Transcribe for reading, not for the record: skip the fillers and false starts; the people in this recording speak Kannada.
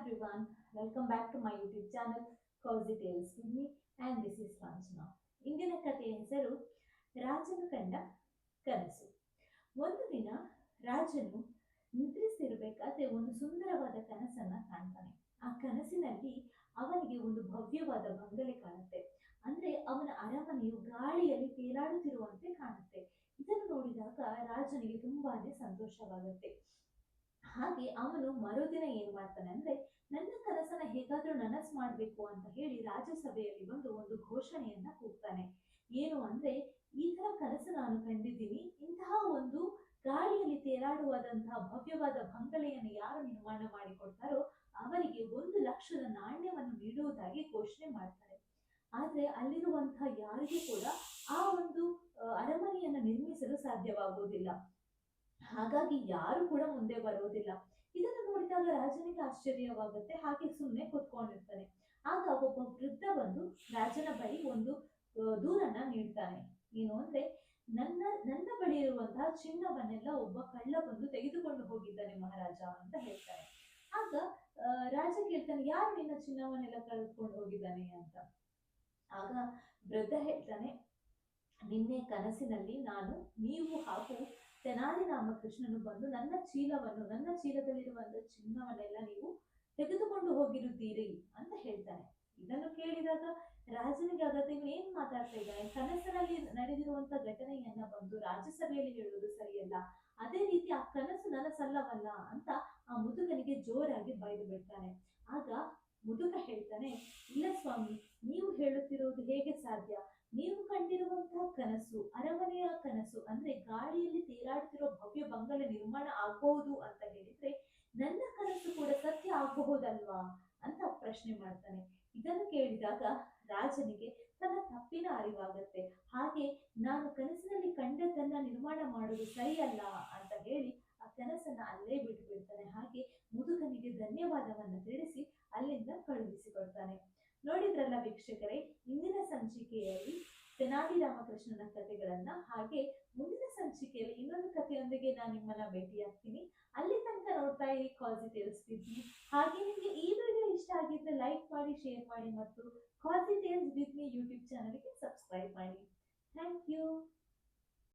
everyone, welcome back to my YouTube channel Cozy Tales with me and this is Ranjana. ಇಂದಿನ ಕಥೆಯ ಹೆಸರು ರಾಜನು ಕಂಡ ಕನಸು. ಒಂದು ದಿನ ರಾಜನು ನಿದ್ರಿಸಿರ್ಬೇಕಾದ್ರೆ ಒಂದು ಸುಂದರವಾದ ಕನಸನ್ನ ಕಾಣ್ತಾನೆ. ಆ ಕನಸಿನಲ್ಲಿ ಅವನಿಗೆ ಒಂದು ಭವ್ಯವಾದ ಬಂಗಲೆ ಕಾಣುತ್ತೆ. ಅಂದ್ರೆ ಅವನ ಅರಮನೆಯು ಗಾಳಿಯಲ್ಲಿ ತೇಲಾಡುತ್ತಿರುವಂತೆ ಕಾಣುತ್ತೆ. ಇದನ್ನು ನೋಡಿದಾಗ ರಾಜನಿಗೆ ತುಂಬಾನೇ ಸಂತೋಷವಾಗುತ್ತೆ. ಹಾಗೆ ಅವನು ಮರುದಿನ ಏನ್ ಮಾಡ್ತಾನೆ ಅಂದ್ರೆ ನನ್ನ ಕನಸನ್ನ ಹೇಗಾದ್ರೂ ನನಸು ಮಾಡ್ಬೇಕು ಅಂತ ಹೇಳಿ ರಾಜ್ಯಸಭೆಯಲ್ಲಿ ಬಂದು ಒಂದು ಘೋಷಣೆಯನ್ನ ಕೂಗ್ತಾನೆ. ಏನು ಅಂದ್ರೆ ಈ ತರ ಕನಸು ನಾನು ಕಂಡಿದ್ದೀನಿ, ಇಂತಹ ಒಂದು ಗಾಳಿಯಲ್ಲಿ ತೇಲಾಡುವಾದಂತಹ ಭವ್ಯವಾದ ಬಂಗಲೆಯನ್ನು ಯಾರು ನಿರ್ಮಾಣ ಮಾಡಿಕೊಡ್ತಾರೋ ಅವರಿಗೆ 1,00,000 ನಾಣ್ಯವನ್ನು ನೀಡುವುದಾಗಿ ಘೋಷಣೆ ಮಾಡ್ತಾರೆ. ಆದ್ರೆ ಅಲ್ಲಿರುವಂತಹ ಯಾರಿಗೂ ಕೂಡ ಆ ಒಂದು ಅರಮನೆಯನ್ನ ನಿರ್ಮಿಸಲು ಸಾಧ್ಯವಾಗುವುದಿಲ್ಲ. ಹಾಗಾಗಿ ಯಾರು ಕೂಡ ಮುಂದೆ ಬರುವುದಿಲ್ಲ. ಇದನ್ನು ನೋಡಿದಾಗ ರಾಜನಿಗೆ ಆಶ್ಚರ್ಯವಾಗುತ್ತೆ. ಹಾಗೆ ಸುಮ್ಮನೆ ಕುತ್ಕೊಂಡಿರ್ತಾನೆ. ಆಗ ಒಬ್ಬ ವೃದ್ಧ ಬಂದು ರಾಜನ ಬಳಿ ಒಂದು ದೂರನ್ನ ನೀಡ್ತಾನೆ. ಏನು ಅಂದ್ರೆ ನನ್ನ ನನ್ನ ಬಳಿ ಇರುವಂತಹ ಚಿನ್ನವನ್ನೆಲ್ಲ ಒಬ್ಬ ಕಳ್ಳ ಬಂದು ತೆಗೆದುಕೊಂಡು ಹೋಗಿದ್ದಾನೆ ಮಹಾರಾಜ ಅಂತ ಹೇಳ್ತಾನೆ. ಆಗ ರಾಜ ಕೇಳ್ತಾನೆ, ಯಾರು ನಿನ್ನ ಚಿನ್ನವನ್ನೆಲ್ಲ ಕಳೆದುಕೊಂಡು ಹೋಗಿದ್ದಾನೆ ಅಂತ. ಆಗ ವೃದ್ಧ ಹೇಳ್ತಾನೆ, ನಿನ್ನೆ ಕನಸಿನಲ್ಲಿ ನೀವು ಹಾಗೂ ತೆನಾಲಿ ರಾಮಕೃಷ್ಣನು ಬಂದು ನನ್ನ ಚೀಲದಲ್ಲಿರುವಂತಹ ಚಿನ್ನವನ್ನೆಲ್ಲ ನೀವು ತೆಗೆದುಕೊಂಡು ಹೋಗಿರುತ್ತೀರಿ ಅಂತ ಹೇಳ್ತಾನೆ. ಇದನ್ನು ಕೇಳಿದಾಗ ರಾಜನಿಗೆ ಆಗತ್ತೆ, ಇವನು ಏನ್ ಮಾತಾಡ್ತಾ ಇದ್ದಾನೆ, ಕನಸಿನಲ್ಲಿ ನಡೆದಿರುವಂತ ಘಟನೆಯನ್ನ ಬಂದು ರಾಜ್ಯಸಭೆಯಲ್ಲಿ ಹೇಳುವುದು ಸರಿಯಲ್ಲ, ಅದೇ ರೀತಿ ಆ ಕನಸು ನನಸಲ್ಲವಲ್ಲ ಅಂತ ಆ ಮುದುಕನಿಗೆ ಜೋರಾಗಿ ಬೈದು ಬಿಡ್ತಾನೆ. ಆಗ ಮುದುಕ ಹೇಳ್ತಾನೆ, ಇಲ್ಲ ಸ್ವಾಮಿ, ನೀವು ಹೇಳುತ್ತಿರುವುದು ಹೇಗೆ ಸಾಧ್ಯ? ನೀವು ಕಂಡಿರುವಂತಹ ಕನಸು ಅರಮನೆಯ ಕನಸು, ಅಂದ್ರೆ ಗಾಳಿಯಲ್ಲಿ ತೇಲಾಡುತ್ತಿರುವ ಭವ್ಯ ಬಂಗಲೆ ನಿರ್ಮಾಣ ಆಗಬಹುದು ಅಂತ ಹೇಳಿದ್ರೆ ನನ್ನ ಕನಸು ಕೂಡ ಸತ್ಯ ಆಗಬಹುದಲ್ವಾ ಅಂತ ಪ್ರಶ್ನೆ ಮಾಡ್ತಾನೆ. ಇದನ್ನು ಕೇಳಿದಾಗ ರಾಜನಿಗೆ ತನ್ನ ತಪ್ಪಿನ ಅರಿವಾಗತ್ತೆ. ಹಾಗೆ ನಾನು ಕನಸಿನಲ್ಲಿ ಕಂಡದ್ದನ್ನ ನಿರ್ಮಾಣ ಮಾಡುವುದು ಸರಿಯಲ್ಲ ಅಂತ ಹೇಳಿ ಆ ಕನಸನ್ನ ಅಲ್ಲೇ ಬಿಟ್ಟು ಬಿಡ್ತಾನೆ. ಹಾಗೆ ಮುದುಕನಿಗೆ ಧನ್ಯವಾದವನ್ನ ತಿಳಿಸಿ ಅಲ್ಲಿಂದ ಕಳುಹಿಸಿಕೊಡ್ತಾನೆ. ನೋಡಿದ್ರಲ್ಲ ವೀಕ್ಷಕರೇ, ಇಂದಿನ ಸಂಚಿಕೆಯಲ್ಲಿ ತೆನಾಲಿ ರಾಮಕೃಷ್ಣನ ಕಥೆಗಳನ್ನ, ಹಾಗೆ ಮುಂದಿನ ಸಂಚಿಕೆಯಲ್ಲಿ ಇನ್ನೊಂದು ಕಥೆಯೊಂದಿಗೆ ನಾನು ನಿಮ್ಮನ್ನ ಭೇಟಿಯಾಗ್ತೀನಿ. ಅಲ್ಲಿ ತನಕ ನೋಡ್ತಾ ಇರಿ ಕಾಜಿ ಟೇಲ್ಸ್ ವಿತ್ ಮೀ. ಹಾಗೆ ನಿಮಗೆ ಈ ವಿಡಿಯೋ ಇಷ್ಟ ಆಗಿದ್ರೆ ಲೈಕ್ ಮಾಡಿ, ಶೇರ್ ಮಾಡಿ ಮತ್ತು ಕಾಜಿ ಟೇಲ್ಸ್ ವಿತ್ ಮೀ ಯೂಟ್ಯೂಬ್ ಚಾನಲ್ಗೆ ಸಬ್ಸ್ಕ್ರೈಬ್ ಮಾಡಿ. Thank you.